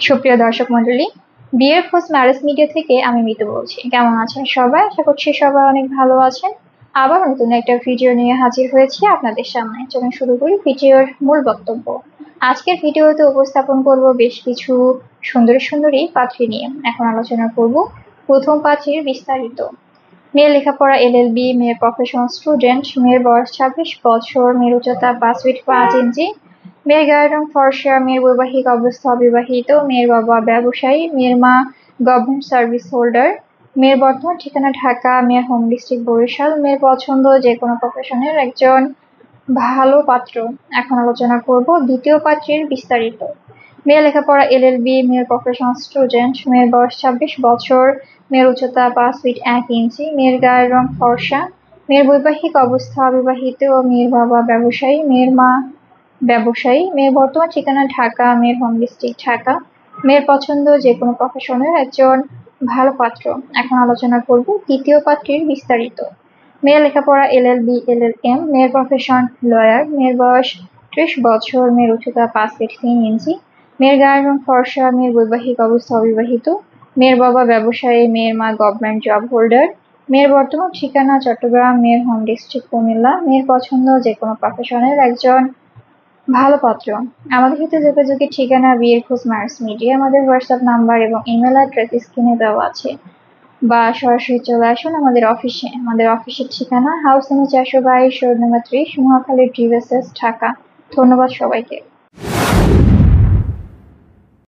সুপ্রিয় দর্শক মণ্ডলী, বিয়ের খোঁজ ম্যারেজ মিডিয়া থেকে আমি মিতু বলছি। কেমন আছেন সবাই? আশা করছি সবাই অনেক ভালো আছেন। আবার নতুন একটা ভিডিও নিয়ে হাজির হয়েছি আপনাদের সামনে। চলুন শুরু করি ভিডিওর মূল বক্তব্য। আজকের ভিডিওতে উপস্থাপন করব বেশ কিছু সুন্দরী পাত্রী নিয়ে। এখন আলোচনা করব প্রথম পাত্রীর বিস্তারিত। মেয়ের লেখাপড়া LLB, মেয়ের প্রফেশনাল স্টুডেন্ট, মেয়ের বয়স 26 বছর, মেয়ের উচ্চতা 5 ফিট 5 ইঞ্চি, মেয়ের গায়ের রং ফর্সা, মেয়ের বৈবাহিক অবস্থা অবিবাহিত, মেয়ের বাবা ব্যবসায়ী, মেয়ের মা গভর্নমেন্ট সার্ভিস হোল্ডার, মেয়ের বর্তমান ঠিকানা ঢাকা, মেয়ের হোম ডিস্ট্রিক্ট বরিশাল, মেয়ের পছন্দ যে কোনো প্রফেশনের একজন ভালো পাত্র। এখন আলোচনা করব দ্বিতীয় পাত্রীর বিস্তারিত। মেয়ের লেখাপড়া LLB, মেয়ের প্রফেশনাল স্টুডেন্ট, মেয়ের বয়স 26 বছর, মেয়ের উচ্চতা 5 ফিট 1 ইঞ্চি, মেয়ের গায়ের রং ফর্সা, মেয়ের বৈবাহিক অবস্থা অবিবাহিত, মেয়ের বাবা ব্যবসায়ী, মেয়ের মা ব্যবসায়ী, মেয়ের বর্তমান ঠিকানা ঢাকা, মেয়ের হোম ডিস্ট্রিক্ট ঢাকা, মেয়ের পছন্দ যে কোনো প্রফেশনের একজন ভালো পাত্র। এখন আলোচনা করব তৃতীয় পাত্রীর বিস্তারিত। মেয়ের লেখাপড়া LLB, LLM, মেয়ের প্রফেশন লয়ার, মেয়ের বয়স 30 বছর, মেয়ের উচ্চতা 5 ফিট 3 ইঞ্চি, মেয়ের গায়ের রং ফর্সা, মেয়ের বৈবাহিক অবস্থা অবিবাহিত, মেয়ের বাবা ব্যবসায়ী, মেয়ের মা গভর্নমেন্ট জব হোল্ডার, মেয়ের বর্তমান ঠিকানা চট্টগ্রাম, মেয়ের হোম ডিস্ট্রিক্ট কুমিল্লা, মেয়ের পছন্দ যে কোনো প্রফেশনের একজন ভালো পাত্র। আমাদের সাথে যোগাযোগের ঠিকানা বিয়ের খোঁজ ম্যারেজ মিডিয়া। আমাদের হোয়াটসঅ্যাপ নাম্বার এবং ইমেল অ্যাড্রেস স্ক্রিনে দেওয়া আছে, বা সরাসরি চলে আসুন আমাদের অফিসে। আমাদের অফিসের ঠিকানা house number 422, road number 30, Mohakhali, Dhaka. ধন্যবাদ সবাইকে।